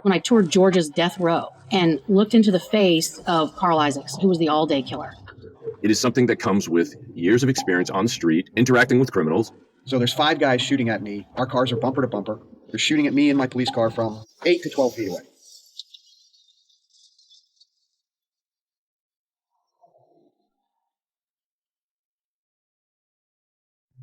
when I toured Georgia's death row and looked into the face of Carl Isaacs, who was the all-day killer. It is something that comes with years of experience on the street, interacting with criminals. So there's 5 guys shooting at me. Our cars are bumper to bumper. They're shooting at me in my police car from 8 to 12 feet away.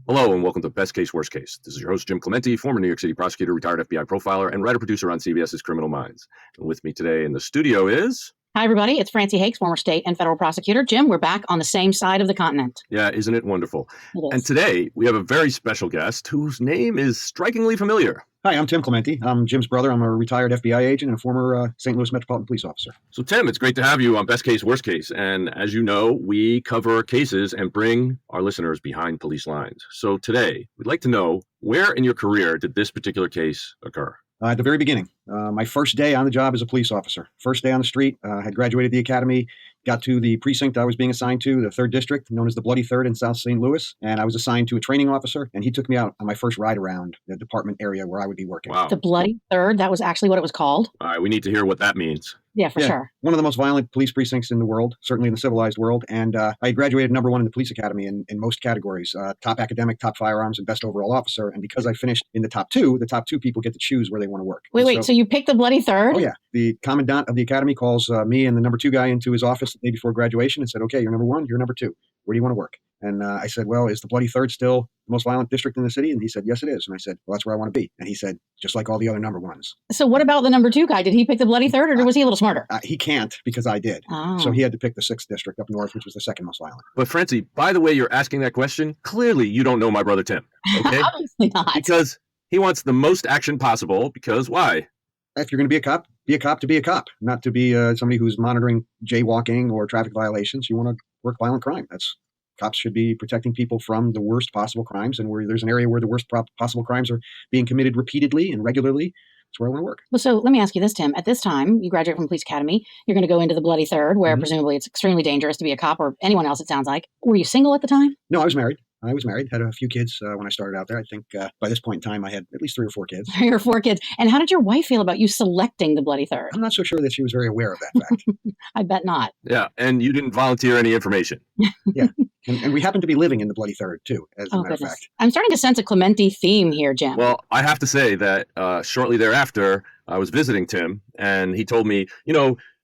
Hello and welcome to Best Case, Worst Case. This is your host, Jim Clemente, former New York City prosecutor, retired FBI profiler, and writer-producer on CBS's Criminal Minds. And with me today in the studio is... Hi, everybody. It's Francie Hakes, former state and federal prosecutor. Jim, we're back on the same side of the continent. Yeah, isn't it wonderful? It is. And today we have a very special guest whose name is strikingly familiar. Hi, I'm Tim Clemente. I'm Jim's brother. I'm a retired FBI agent and a former St. Louis Metropolitan Police officer. So, Tim, it's great to have you on Best Case, Worst Case. And as you know, we cover cases and bring our listeners behind police lines. So today, we'd like to know, where in your career did this particular case occur? At the very beginning, my first day on the job as a police officer. First day on the street, had graduated the academy, got to the precinct I was being assigned to, the 3rd District, known as the Bloody Third in South St. Louis. And I was assigned to a training officer, and he took me out on my first ride around the department area where I would be working. Wow. The Bloody Third, that was actually what it was called? All right, we need to hear what that means. Yeah, for sure. One of the most violent police precincts in the world, certainly in the civilized world. And I graduated number 1 in the police academy in most categories, top academic, top firearms, and best overall officer. And because I finished in the top two people get to choose where they want to work. Wait, so you picked the Bloody Third? Oh, yeah. The commandant of the academy calls me and the number 2 guy into his office the day before graduation and said, okay, you're number 1, you're number 2. Where do you want to work? And I said, well, is the Bloody Third still the most violent district in the city? And he said, yes, it is. And I said, well, that's where I want to be. And he said, just like all the other number 1s. So what about the number 2 guy? Did he pick the Bloody Third, or was he a little smarter? He can't, because I did. Oh. So he had to pick the 6th district up north, which was the second most violent. But Francie, by the way you're asking that question, clearly you don't know my brother Tim, okay? Obviously not. Because he wants the most action possible, because why? If you're going to be a cop to be a cop, not to be somebody who's monitoring jaywalking or traffic violations. You want to work violent crime. Cops should be protecting people from the worst possible crimes, and where there's an area where the worst possible crimes are being committed repeatedly and regularly, that's where I want to work. Well, so let me ask you this, Tim. At this time, you graduate from police academy. You're going to go into the Bloody Third, where presumably it's extremely dangerous to be a cop, or anyone else, it sounds like. Were you single at the time? No, I was married. Had a few kids when I started out there. I think by this point in time, I had at least 3 or 4 kids. 3 or 4 kids. And how did your wife feel about you selecting the Bloody Third? I'm not so sure that she was very aware of that fact. I bet not. Yeah, and you didn't volunteer any information. Yeah, and we happened to be living in the Bloody Third, too, as a matter of fact. I'm starting to sense a Clemente theme here, Jim. Well, I have to say that shortly thereafter, I was visiting Tim, and he told me,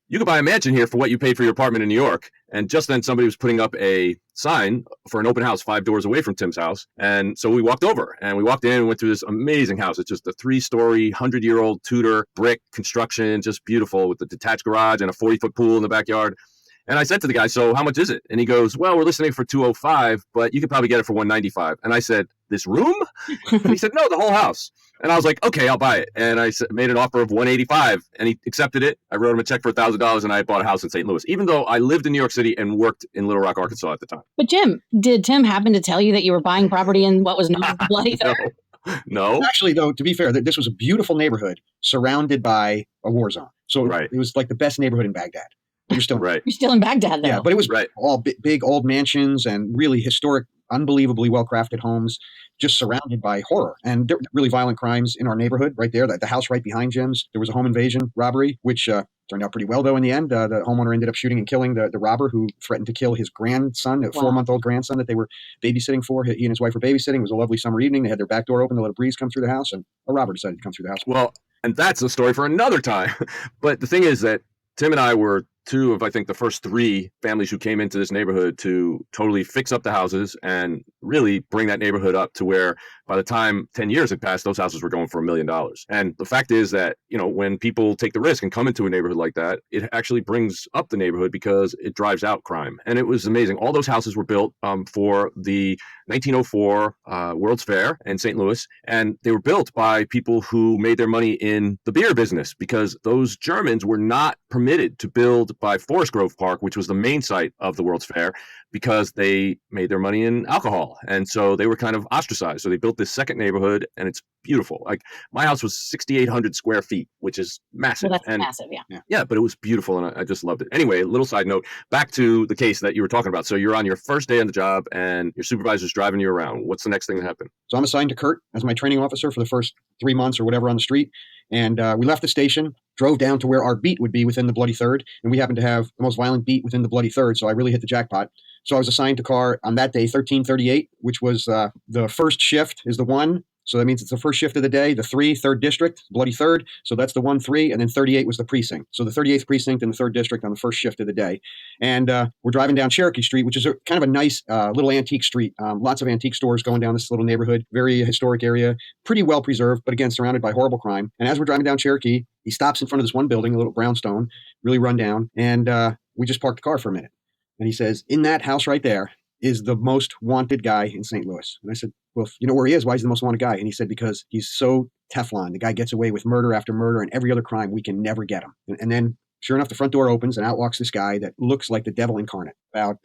you could buy a mansion here for what you paid for your apartment in New York. And just then somebody was putting up a sign for an open house 5 doors away from Tim's house. And so we walked over, and we walked in and went through this amazing house. It's just a 3-story, 100-year-old Tudor brick construction, just beautiful, with a detached garage and a 40-foot pool in the backyard. And I said to the guy, so how much is it? And he goes, well, we're listing it for $205, but you could probably get it for $195. And I said, this room? And he said, no, the whole house. And I was like, okay, I'll buy it. And I made an offer of $185, and he accepted it. I wrote him a check for $1,000, and I bought a house in St. Louis, even though I lived in New York City and worked in Little Rock, Arkansas at the time. But Jim, did Tim happen to tell you that you were buying property in what was known as the Bloody Third? No. Actually, though, to be fair, this was a beautiful neighborhood surrounded by a war zone. So It was like the best neighborhood in Baghdad. You're still right. You're still in Baghdad, though. Yeah, but it was all big old mansions and really historic, unbelievably well-crafted homes, just surrounded by horror. And there were really violent crimes in our neighborhood right there. The house right behind Jim's, there was a home invasion robbery, which turned out pretty well, though, in the end. The homeowner ended up shooting and killing the robber, who threatened to kill his grandson, a 4-month-old grandson that they were babysitting for. He and his wife were babysitting. It was a lovely summer evening. They had their back door open to let a breeze come through the house, and a robber decided to come through the house. Well, and that's a story for another time. But the thing is that Tim and I were 2 of, I think, the first 3 families who came into this neighborhood to totally fix up the houses and really bring that neighborhood up to where, by the time 10 years had passed, those houses were going for $1 million. And the fact is that, when people take the risk and come into a neighborhood like that, it actually brings up the neighborhood because it drives out crime. And it was amazing. All those houses were built for the 1904 World's Fair in St. Louis. And they were built by people who made their money in the beer business, because those Germans were not permitted to build by Forest Grove Park, which was the main site of the World's Fair, because they made their money in alcohol. And so they were kind of ostracized. So they built this second neighborhood, and it's beautiful. Like my house was 6,800 square feet, which is massive. Well, that's and massive, yeah. yeah, but it was beautiful, and I just loved it. Anyway, a little side note, back to the case that you were talking about. So you're on your first day on the job, and your supervisor's driving you around. What's the next thing that happened? So I'm assigned to Kurt as my training officer for the first 3 months or whatever on the street. And we left the station, drove down to where our beat would be within the Bloody Third. And we happened to have the most violent beat within the Bloody Third. So I really hit the jackpot. So I was assigned to car on that day, 1338, which was the first shift is the 1. So that means it's the first shift of the day, the 3, 3rd district, Bloody Third. So that's the 1-3, and then 38 was the precinct. So the 38th precinct and the 3rd district on the first shift of the day. And we're driving down Cherokee Street, which is kind of a nice little antique street. Lots of antique stores going down this little neighborhood, very historic area, pretty well preserved, but again, surrounded by horrible crime. And as we're driving down Cherokee, he stops in front of this one building, a little brownstone, really run down. And we just parked the car for a minute. And he says, in that house right there is the most wanted guy in St. Louis. And I said, well, you know where he is? Why is he the most wanted guy? And he said, because he's so Teflon. The guy gets away with murder after murder and every other crime. We can never get him. And then sure enough, the front door opens and out walks this guy that looks like the devil incarnate, about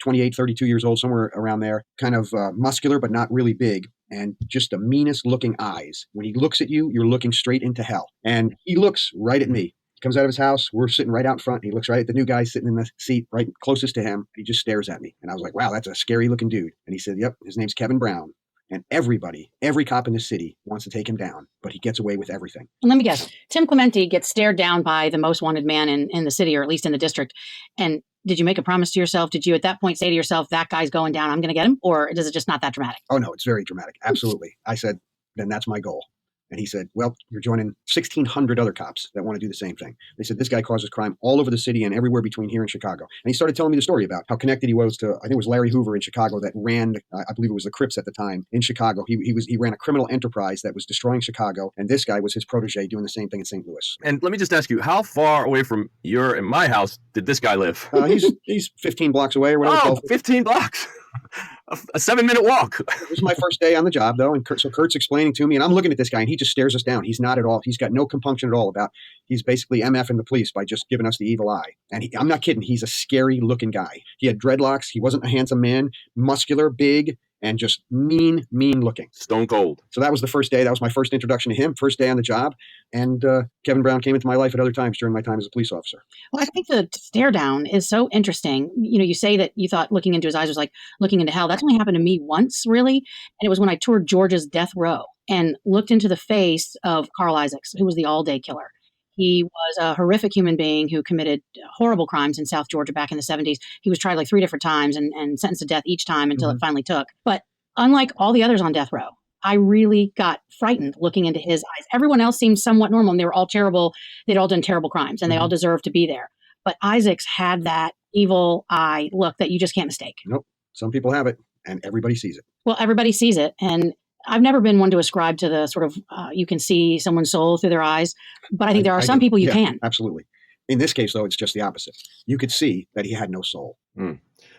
28, 32 years old, somewhere around there, kind of muscular, but not really big. And just the meanest looking eyes. When he looks at you, you're looking straight into hell. And he looks right at me. Comes out of his house. We're sitting right out in front. He looks right at the new guy sitting in the seat right closest to him. He just stares at me. And I was like, wow, that's a scary looking dude. And he said, yep, his name's Kevin Brown. And everybody, every cop in the city wants to take him down, but he gets away with everything. And let me guess, Tim Clemente gets stared down by the most wanted man in the city, or at least in the district. And did you make a promise to yourself? Did you at that point say to yourself, that guy's going down, I'm going to get him? Or is it just not that dramatic? Oh, no, it's very dramatic. Absolutely. I said, then that's my goal. And he said, well, you're joining 1,600 other cops that want to do the same thing. They said, this guy causes crime all over the city and everywhere between here and Chicago. And he started telling me the story about how connected he was to, I think it was Larry Hoover in Chicago that ran, I believe it was the Crips at the time in Chicago. He ran a criminal enterprise that was destroying Chicago. And this guy was his protege doing the same thing in St. Louis. And let me just ask you, how far away from your and my house did this guy live? He's 15 blocks away or whatever. Oh, 15 blocks. A 7-minute walk. It was my first day on the job, though, and Kurt's explaining to me, and I'm looking at this guy, and he just stares us down. He's not at all. He's got no compunction at all about. He's basically MFing the police by just giving us the evil eye. And I'm not kidding. He's a scary-looking guy. He had dreadlocks. He wasn't a handsome man, muscular, big, and just mean looking. Stone cold. So that was the first day. That was my first introduction to him, first day on the job. And Kevin Brown came into my life at other times during my time as a police officer. Well, I think the stare down is so interesting. You know, you say that you thought looking into his eyes was like looking into hell. That's only happened to me once, really. And it was when I toured Georgia's death row and looked into the face of Carl Isaacs, who was the all-day killer. He was a horrific human being who committed horrible crimes in South Georgia back in the 70s. He was tried like 3 different times and sentenced to death each time until it finally took. But unlike all the others on death row, I really got frightened looking into his eyes. Everyone else seemed somewhat normal, and they were all terrible. They'd all done terrible crimes, and they all deserved to be there. But Isaacs had that evil eye look that you just can't mistake. Nope. Some people have it, and everybody sees it. Well, everybody sees it, and I've never been one to ascribe to the sort of you can see someone's soul through their eyes, but I think there are some people you can. Absolutely. In this case, though, it's just the opposite. You could see that he had no soul. All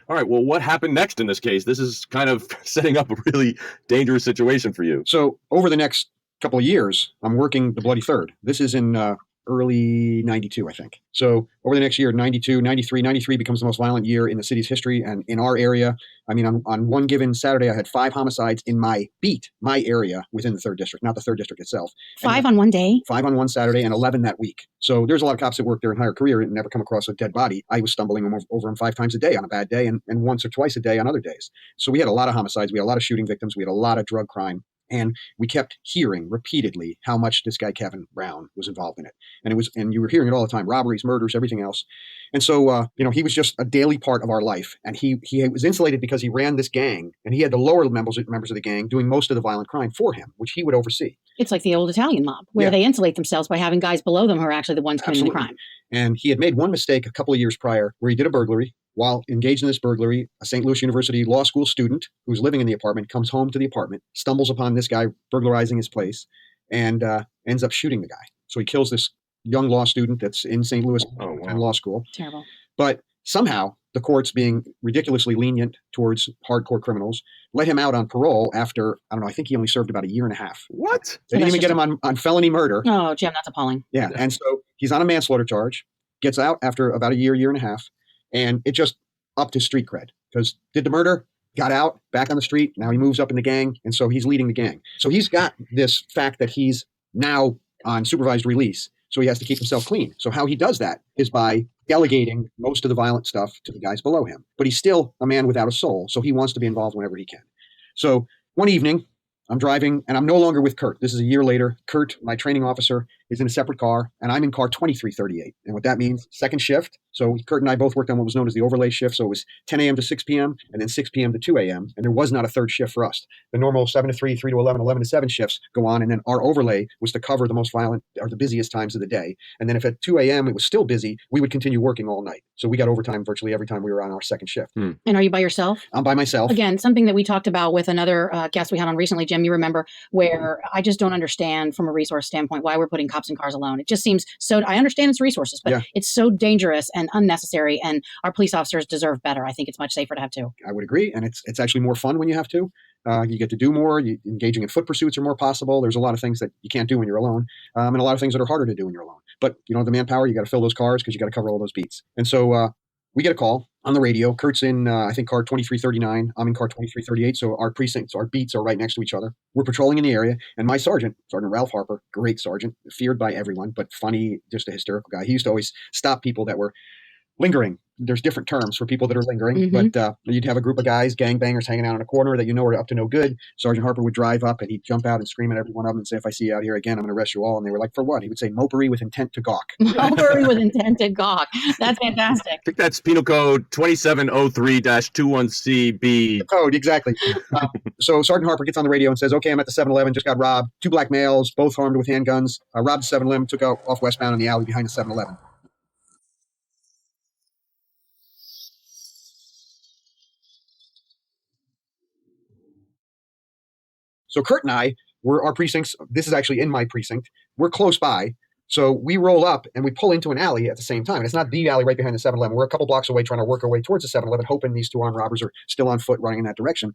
right. Well, what happened next in this case? This is kind of setting up a really dangerous situation for you. So over the next couple of years, I'm working the Bloody Third. This is in early 92, I think. So over the next year, 92, 93 becomes the most violent year in the city's history. And in our area, I mean, on one given Saturday, I had 5 homicides in my beat, my area within the 3rd district, not the 3rd district itself. 5 on one day? 5 on one Saturday and 11 that week. So there's a lot of cops that work their entire career and never come across a dead body. I was stumbling over them 5 times a day on a bad day and once or twice a day on other days. So we had a lot of homicides. We had a lot of shooting victims. We had a lot of drug crime. And we kept hearing repeatedly how much this guy, Kevin Brown, was involved in it. And you were hearing it all the time, robberies, murders, everything else. And so, he was just a daily part of our life. And he was insulated because he ran this gang and he had the lower members of the gang doing most of the violent crime for him, which he would oversee. It's like the old Italian mob where they insulate themselves by having guys below them who are actually the ones committing the crime. And he had made one mistake a couple of years prior where he did a burglary. While engaged in this burglary, a St. Louis University law school student who's living in the apartment comes home to the apartment, stumbles upon this guy burglarizing his place, and ends up shooting the guy. So he kills this young law student that's in St. Louis law school. Terrible. But somehow the courts, being ridiculously lenient towards hardcore criminals, let him out on parole after, I don't know, I think he only served about a year and a half. What? They didn't even get him on felony murder. Oh, Jim, that's appalling. Yeah, and so he's on a manslaughter charge, gets out after about a year and a half, and it just upped his street cred. Because did the murder? got out, back on the street. Now he moves up in the gang, and so he's leading the gang. So he's got this fact that he's now on supervised release, so he has to keep himself clean. So how he does that is by delegating most of the violent stuff to the guys below him. But he's still a man without a soul, so he wants to be involved whenever he can. So one evening, I'm driving, and I'm no longer with Kurt. This is a year later. Kurt, my training officer, is in a separate car, and I'm in car 2338. And what that means, second shift. So Kurt and I both worked on what was known as the overlay shift. So it was 10 a.m. to 6 p.m., and then 6 p.m. to 2 a.m., and there was not a third shift for us. The normal 7 to 3, 3 to 11, 11 to 7 shifts go on, and then our overlay was to cover the most violent or the busiest times of the day. And then if at 2 a.m. it was still busy, we would continue working all night. So we got overtime virtually every time we were on our second shift. And are you by yourself? I'm by myself. Again, something that we talked about with another guest we had on recently, Jim, you remember, where I just don't understand from a resource standpoint why we're putting cops in cars alone. It just seems so, I understand it's resources, but it's so dangerous and unnecessary, and our police officers deserve better. I think it's much safer to have two. I would agree, and it's actually more fun when you have two. You get to do more. Engaging in foot pursuits are more possible. There's a lot of things that you can't do when you're alone, and a lot of things that are harder to do when you're alone. But you know, the manpower, you got to fill those cars because you got to cover all those beats. And so we get a call on the radio. Kurt's in, I think, car 2339. I'm in car 2338. So our precincts, our beats are right next to each other. We're patrolling in the area. And my sergeant, Sergeant Ralph Harper, great sergeant, feared by everyone, but funny, just a hysterical guy. He used to always stop people that were lingering. There's different terms for people that are lingering, but you'd have a group of guys, gangbangers hanging out in a corner that you know are up to no good. Sergeant Harper would drive up and he'd jump out and scream at every one of them and say, "If I see you out here again, I'm going to arrest you all." And they were like, "For what?" He would say, "Mopery with intent to gawk." Mopery with intent to gawk. That's fantastic. I think that's Penal Code 2703-21CB. Code, exactly. So Sergeant Harper gets on the radio and says, "Okay, I'm at the 7-Eleven, just got robbed. 2 black males, both armed with handguns. Robbed the 7-Eleven, took out off westbound in the alley behind the 7-Eleven. So Kurt and I, our precincts, this is actually in my precinct, we're close by. So we roll up and we pull into an alley at the same time. And it's not the alley right behind the 7-Eleven. We're a couple blocks away trying to work our way towards the 7-Eleven, hoping these 2 armed robbers are still on foot running in that direction.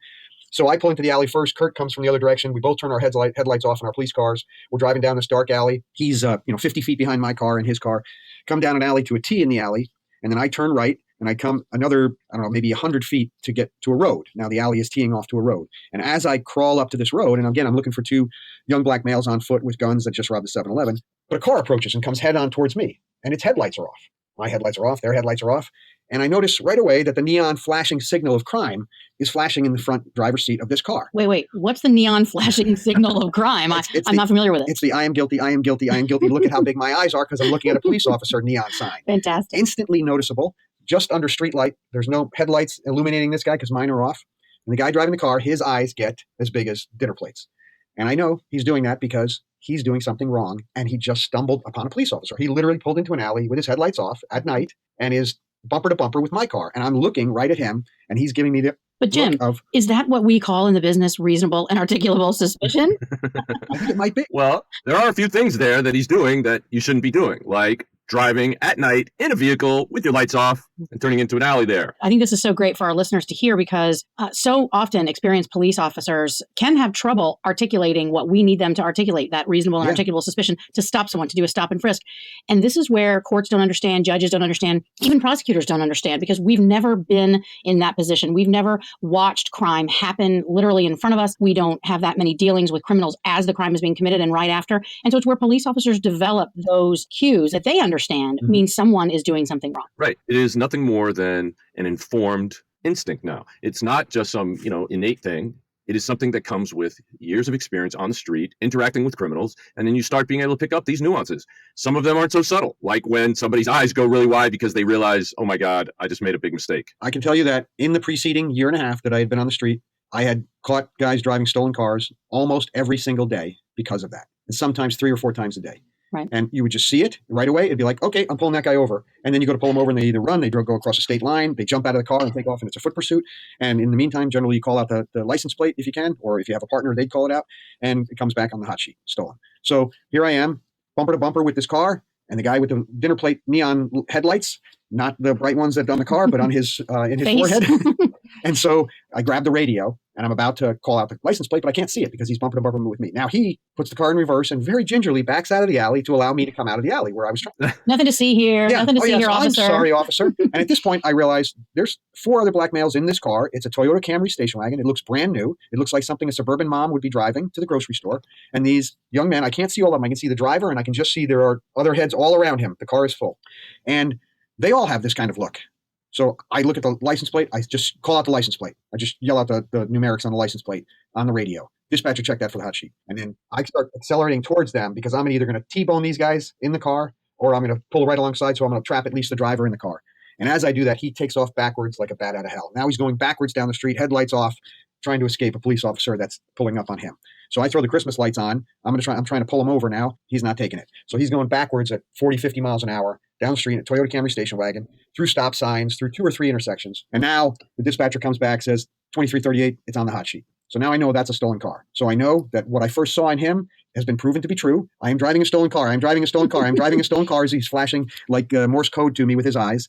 So I pull into the alley first. Kurt comes from the other direction. We both turn our headlights off in our police cars. We're driving down this dark alley. He's 50 feet behind my car and his car. Come down an alley to a T in the alley. And then I turn right. And I come another, I don't know, maybe 100 feet to get to a road. Now the alley is teeing off to a road. And as I crawl up to this road, and again, I'm looking for 2 young black males on foot with guns that just robbed the 7-Eleven, but a car approaches and comes head on towards me, and its headlights are off. My headlights are off, their headlights are off. And I notice right away that the neon flashing signal of crime is flashing in the front driver's seat of this car. Wait, what's the neon flashing signal of crime? I'm not familiar with it. It's the "I am guilty, I am guilty, I am guilty." Look at how big my eyes are because I'm looking at a police officer neon sign. Fantastic. Instantly noticeable. Just under street light. There's no headlights illuminating this guy because mine are off. And the guy driving the car, his eyes get as big as dinner plates. And I know he's doing that because he's doing something wrong and he just stumbled upon a police officer. He literally pulled into an alley with his headlights off at night and is bumper to bumper with my car. And I'm looking right at him and he's giving me the But Jim, is that what we call in the business reasonable and articulable suspicion? I think it might be. Well, there are a few things there that he's doing that you shouldn't be doing, like driving at night in a vehicle with your lights off and turning into an alley there. I think this is so great for our listeners to hear because so often experienced police officers can have trouble articulating what we need them to articulate, that reasonable and articulable suspicion to stop someone, to do a stop and frisk. And this is where courts don't understand, judges don't understand, even prosecutors don't understand because we've never been in that position. We've never watched crime happen literally in front of us. We don't have that many dealings with criminals as the crime is being committed and right after. And so it's where police officers develop those cues that they understand means someone is doing something wrong. Right. It is nothing more than an informed instinct now. It's not just some, innate thing. It is something that comes with years of experience on the street, interacting with criminals, and then you start being able to pick up these nuances. Some of them aren't so subtle, like when somebody's eyes go really wide because they realize, oh my God, I just made a big mistake. I can tell you that in the preceding year and a half that I had been on the street, I had caught guys driving stolen cars almost every single day because of that, and sometimes 3 or 4 times a day. Right. And you would just see it right away. It'd be like, okay, I'm pulling that guy over. And then you go to pull him over and they either run, they go across a state line, they jump out of the car and take off and it's a foot pursuit. And in the meantime, generally you call out the license plate if you can, or if you have a partner, they'd call it out and it comes back on the hot sheet, stolen. So here I am, bumper to bumper with this car and the guy with the dinner plate neon headlights, not the bright ones that on the car, but on his in his forehead. And so I grab the radio and I'm about to call out the license plate, but I can't see it because he's bumper to bumper with me. Now he puts the car in reverse and very gingerly backs out of the alley to allow me to come out of the alley where I was trying. Nothing to see here. Yeah. Nothing to see here, officer. I'm sorry, officer. And at this point, I realized there's 4 other black males in this car. It's a Toyota Camry station wagon. It looks brand new. It looks like something a suburban mom would be driving to the grocery store. And these young men, I can't see all of them. I can see the driver, and I can just see there are other heads all around him. The car is full. And they all have this kind of look. So I look at the license plate. I just call out the license plate. I just yell out the numerics on the license plate on the radio. Dispatcher, check that for the hot sheet. And then I start accelerating towards them because I'm either going to T-bone these guys in the car or I'm going to pull right alongside. So I'm going to trap at least the driver in the car. And as I do that, he takes off backwards like a bat out of hell. Now he's going backwards down the street, headlights off, trying to escape a police officer that's pulling up on him. So I throw the Christmas lights on. I'm trying to pull him over now. He's not taking it. So he's going backwards at 40, 50 miles an hour down the street in a Toyota Camry station wagon, through stop signs, through 2 or 3 intersections. And now the dispatcher comes back, says 2338, it's on the hot sheet. So now I know that's a stolen car. So I know that what I first saw in him has been proven to be true. I am driving a stolen car. I'm driving a stolen car. I'm driving a stolen car as he's flashing like Morse code to me with his eyes.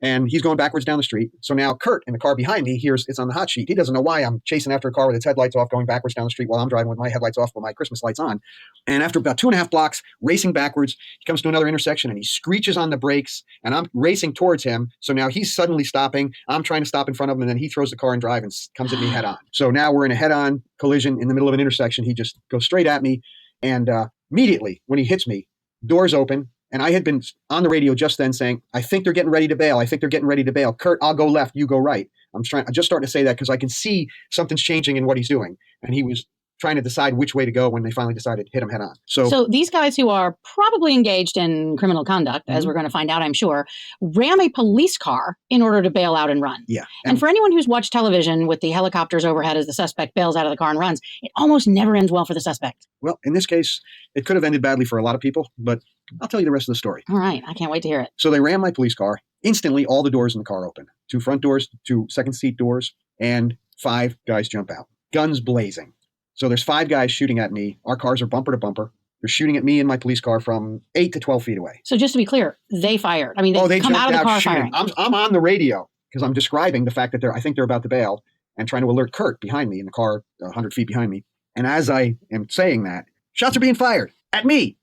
And he's going backwards down the street. So now Kurt in the car behind me hears it's on the hot sheet. He doesn't know why I'm chasing after a car with its headlights off, going backwards down the street while I'm driving with my headlights off with my Christmas lights on. And after about 2.5 blocks, racing backwards, he comes to another intersection and he screeches on the brakes and I'm racing towards him. So now he's suddenly stopping. I'm trying to stop in front of him and then he throws the car in drive and comes at me head on. So now we're in a head-on collision in the middle of an intersection. He just goes straight at me. And immediately when he hits me, doors open. And I had been on the radio just then saying, I think they're getting ready to bail. I think they're getting ready to bail. Kurt, I'll go left. You go right. I'm just starting to say that because I can see something's changing in what he's doing. And he was trying to decide which way to go when they finally decided to hit him head on. So these guys who are probably engaged in criminal conduct, as we're going to find out, I'm sure, ram a police car in order to bail out and run. Yeah. And for anyone who's watched television with the helicopters overhead as the suspect bails out of the car and runs, it almost never ends well for the suspect. Well, in this case, it could have ended badly for a lot of people, but I'll tell you the rest of the story. All right. I can't wait to hear it. So they ram my police car. Instantly, all the doors in the car open. 2 front doors, 2 second seat doors, and 5 guys jump out. Guns blazing. So there's 5 guys shooting at me. Our cars are bumper to bumper. They're shooting at me and my police car from 8 to 12 feet away. So just to be clear, they fired. I mean, they come out of the car firing. I'm on the radio because I'm describing the fact that I think they're about to bail and trying to alert Kurt behind me in the car 100 feet behind me. And as I am saying that, shots are being fired at me.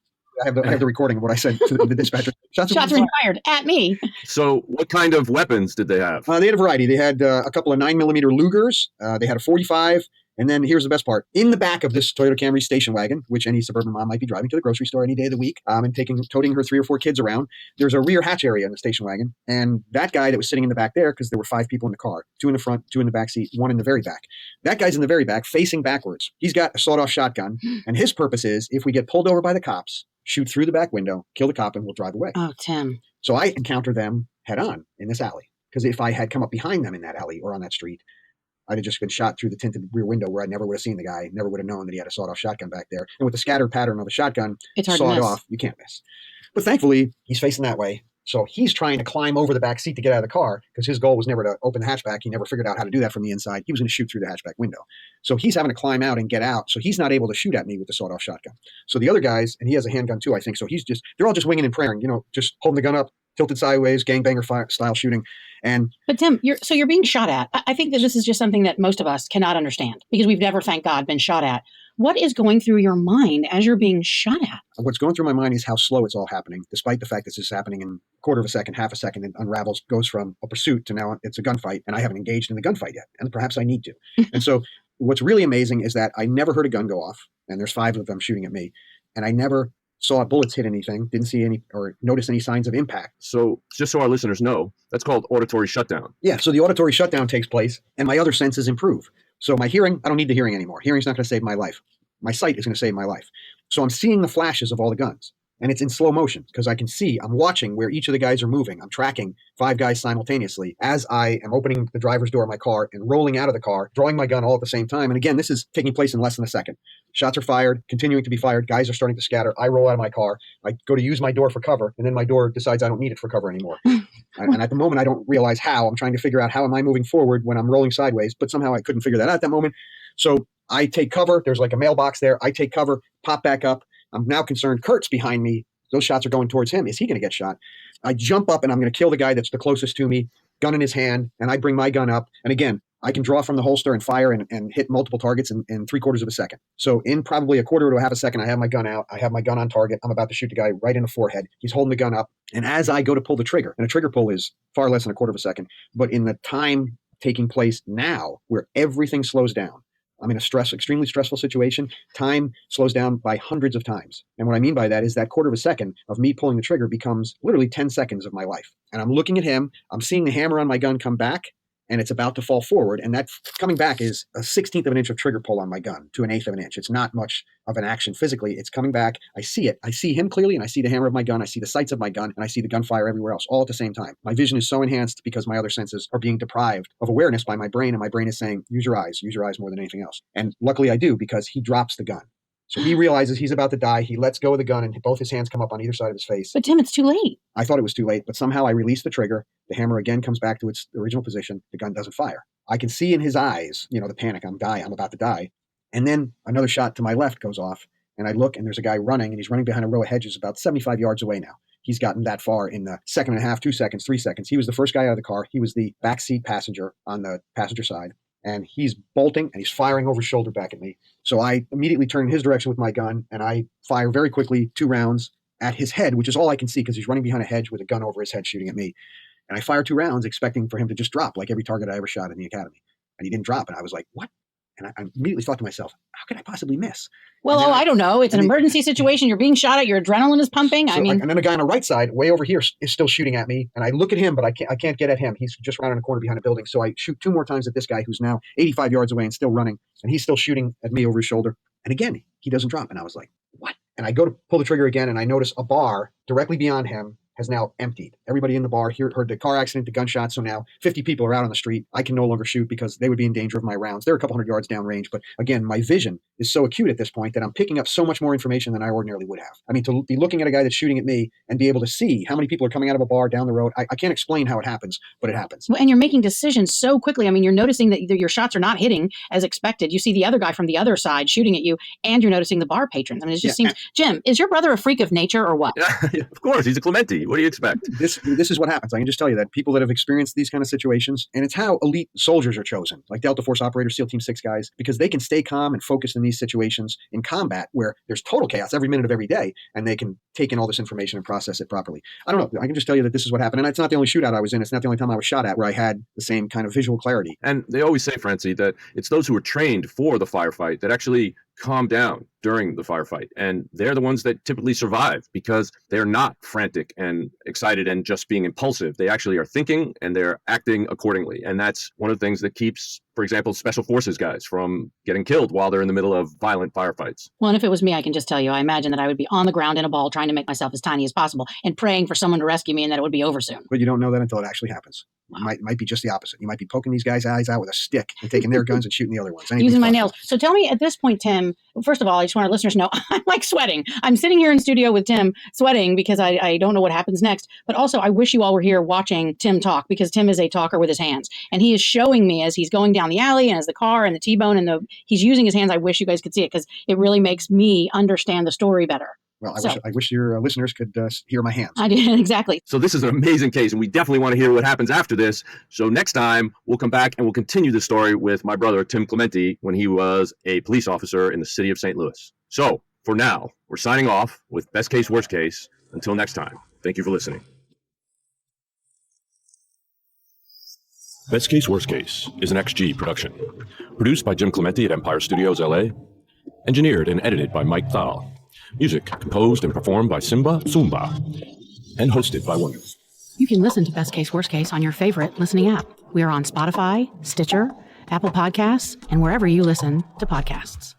I have the recording of what I said to the dispatcher. Shots are being fired at me. So what kind of weapons did they have? They had a variety. They had a couple of 9mm Lugers. They had a .45. And then here's the best part. In the back of this Toyota Camry station wagon, which any suburban mom might be driving to the grocery store any day of the week, and toting her 3 or 4 kids around, there's a rear hatch area in the station wagon. And that guy that was sitting in the back there, because there were 5 people in the car, 2 in the front, 2 in the back seat, 1 in the very back. That guy's in the very back, facing backwards. He's got a sawed-off shotgun. And his purpose is, if we get pulled over by the cops, shoot through the back window, kill the cop, and we'll drive away. Oh, Tim. So I encounter them head on in this alley. Because if I had come up behind them in that alley or on that street, I'd have just been shot through the tinted rear window where I never would have seen the guy, never would have known that he had a sawed-off shotgun back there. And with the scattered pattern of the shotgun sawed off, you can't miss. But thankfully, he's facing that way. So he's trying to climb over the back seat to get out of the car because his goal was never to open the hatchback. He never figured out how to do that from the inside. He was going to shoot through the hatchback window. So he's having to climb out and get out. So he's not able to shoot at me with the sawed-off shotgun. So the other guys, and he has a handgun too, I think. So they're all just winging and praying, just holding the gun up, tilted sideways, gangbanger style shooting. But Tim, you're being shot at. I think that this is just something that most of us cannot understand because we've never, thank God, been shot at. What is going through your mind as you're being shot at? What's going through my mind is how slow it's all happening, despite the fact this is happening in a quarter of a second, half a second, and unravels, goes from a pursuit to now it's a gunfight, and I haven't engaged in the gunfight yet, and perhaps I need to. And so what's really amazing is that I never heard a gun go off, and there's 5 of them shooting at me, and I never saw bullets hit anything, didn't see any or notice any signs of impact. So just so our listeners know, that's called auditory shutdown. Yeah, so the auditory shutdown takes place, and my other senses improve. So my hearing, I don't need the hearing anymore. Hearing's not going to save my life. My sight is going to save my life. So I'm seeing the flashes of all the guns. And it's in slow motion because I can see, I'm watching where each of the guys are moving. I'm tracking 5 guys simultaneously as I am opening the driver's door of my car and rolling out of the car, drawing my gun all at the same time. And again, this is taking place in less than a second. Shots are fired, continuing to be fired. Guys are starting to scatter. I roll out of my car. I go to use my door for cover, and then my door decides I don't need it for cover anymore. And at the moment, I don't realize how. I'm trying to figure out how am I moving forward when I'm rolling sideways, but somehow I couldn't figure that out at that moment. So I take cover. There's like a mailbox there. I take cover, pop back up. I'm now concerned Kurt's behind me. Those shots are going towards him. Is he going to get shot? I jump up and I'm going to kill the guy that's the closest to me, gun in his hand, and I bring my gun up. And again, I can draw from the holster and fire and hit multiple targets in 3/4 of a second. So in probably a quarter to a half a second, I have my gun out. I have my gun on target. I'm about to shoot the guy right in the forehead. He's holding the gun up. And as I go to pull the trigger, and a trigger pull is far less than a quarter of a second, but in the time taking place now where everything slows down, I'm in a extremely stressful situation. Time slows down by hundreds of times. And what I mean by that is that quarter of a second of me pulling the trigger becomes literally 10 seconds of my life. And I'm looking at him. I'm seeing the hammer on my gun come back, and it's about to fall forward. And that coming back is a 1/16 of an inch of trigger pull on my gun to an 1/8 of an inch. It's not much of an action physically. It's coming back. I see it. I see him clearly, and I see the hammer of my gun. I see the sights of my gun, and I see the gunfire everywhere else, all at the same time. My vision is so enhanced because my other senses are being deprived of awareness by my brain, and my brain is saying, use your eyes more than anything else. And luckily I do, because he drops the gun. So he realizes he's about to die. He lets go of the gun, and both his hands come up on either side of his face. But Tim, it's too late. I thought it was too late, but somehow I release the trigger. The hammer again comes back to its original position. The gun doesn't fire. I can see in his eyes, the panic. I'm about to die. And then another shot to my left goes off, and I look, and there's a guy running, and he's running behind a row of hedges about 75 yards away now. He's gotten that far in the second and a half, 2 seconds, 3 seconds. He was the first guy out of the car. He was the backseat passenger on the passenger side. And he's bolting, and he's firing over his shoulder back at me. So I immediately turn in his direction with my gun, and I fire very quickly 2 rounds at his head, which is all I can see because he's running behind a hedge with a gun over his head shooting at me. And I fire 2 rounds expecting for him to just drop like every target I ever shot in the academy. And he didn't drop. And I was like, what? And I immediately thought to myself, how could I possibly miss? Well, I don't know. It's an emergency situation. You're being shot at. Your adrenaline is pumping. And then a guy on the right side, way over here, is still shooting at me. And I look at him, but I can't get at him. He's just round in a corner behind a building. So I shoot 2 more times at this guy who's now 85 yards away and still running. And he's still shooting at me over his shoulder. And again, he doesn't drop. And I was like, what? And I go to pull the trigger again, and I notice a bar directly beyond him has now emptied. Everybody in the bar heard the car accident, the gunshot. So now 50 people are out on the street. I can no longer shoot because they would be in danger of my rounds. They're a couple hundred yards downrange. But again, my vision is so acute at this point that I'm picking up so much more information than I ordinarily would have. I mean, to be looking at a guy that's shooting at me and be able to see how many people are coming out of a bar down the road, I can't explain how it happens, but it happens. Well, and you're making decisions so quickly. I mean, you're noticing that your shots are not hitting as expected. You see the other guy from the other side shooting at you, and you're noticing the bar patrons. I mean, it just seems, Jim, is your brother a freak of nature or what? Yeah, of course. He's a Clemente. What do you expect? This is what happens. I can just tell you that people that have experienced these kind of situations, and it's how elite soldiers are chosen, like Delta Force operators, SEAL Team 6 guys, because they can stay calm and focused in these situations in combat where there's total chaos every minute of every day, and they can take in all this information and process it properly. I don't know. I can just tell you that this is what happened. And it's not the only shootout I was in. It's not the only time I was shot at where I had the same kind of visual clarity. And they always say, Francie, that it's those who are trained for the firefight that actually calm down during the firefight. And they're the ones that typically survive because they're not frantic and excited and just being impulsive. They actually are thinking and they're acting accordingly. And that's one of the things that keeps, for example, special forces guys from getting killed while they're in the middle of violent firefights. Well, and if it was me, I can just tell you, I imagine that I would be on the ground in a ball trying to make myself as tiny as possible and praying for someone to rescue me and that it would be over soon. But you don't know that until it actually happens. Wow. It might be just the opposite. You might be poking these guys' eyes out with a stick and taking their guns and shooting the other ones. Using my nails. So tell me at this point, Tim, first of all, I just want our listeners to know I'm like sweating. I'm sitting here in studio with Tim sweating because I don't know what happens next. But also I wish you all were here watching Tim talk because Tim is a talker with his hands. And he is showing me as he's going down the alley and as the car and the T-bone and he's using his hands. I wish you guys could see it because it really makes me understand the story better. Well, I wish your listeners could hear my hands. I did, exactly. So this is an amazing case, and we definitely want to hear what happens after this. So next time, we'll come back and we'll continue the story with my brother, Tim Clemente, when he was a police officer in the city of St. Louis. So for now, we're signing off with Best Case, Worst Case. Until next time, thank you for listening. Best Case, Worst Case is an XG production. Produced by Jim Clemente at Empire Studios, LA. Engineered and edited by Mike Thal. Music composed and performed by Simba Zumba and hosted by Wonder. You can listen to Best Case, Worst Case on your favorite listening app. We are on Spotify, Stitcher, Apple Podcasts, and wherever you listen to podcasts.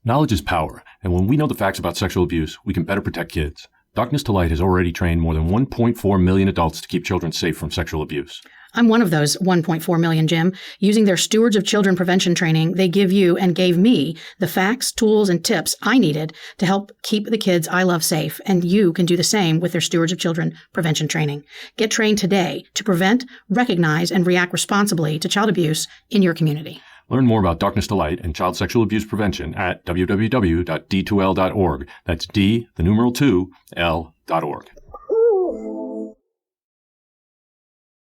Knowledge is power, and when we know the facts about sexual abuse, we can better protect kids. Darkness to Light has already trained more than 1.4 million adults to keep children safe from sexual abuse. I'm one of those 1.4 million, Jim. Using their Stewards of Children prevention training, they give you and gave me the facts, tools, and tips I needed to help keep the kids I love safe. And you can do the same with their Stewards of Children prevention training. Get trained today to prevent, recognize, and react responsibly to child abuse in your community. Learn more about Darkness to Light and child sexual abuse prevention at www.d2l.org. That's D, the numeral 2, L.org.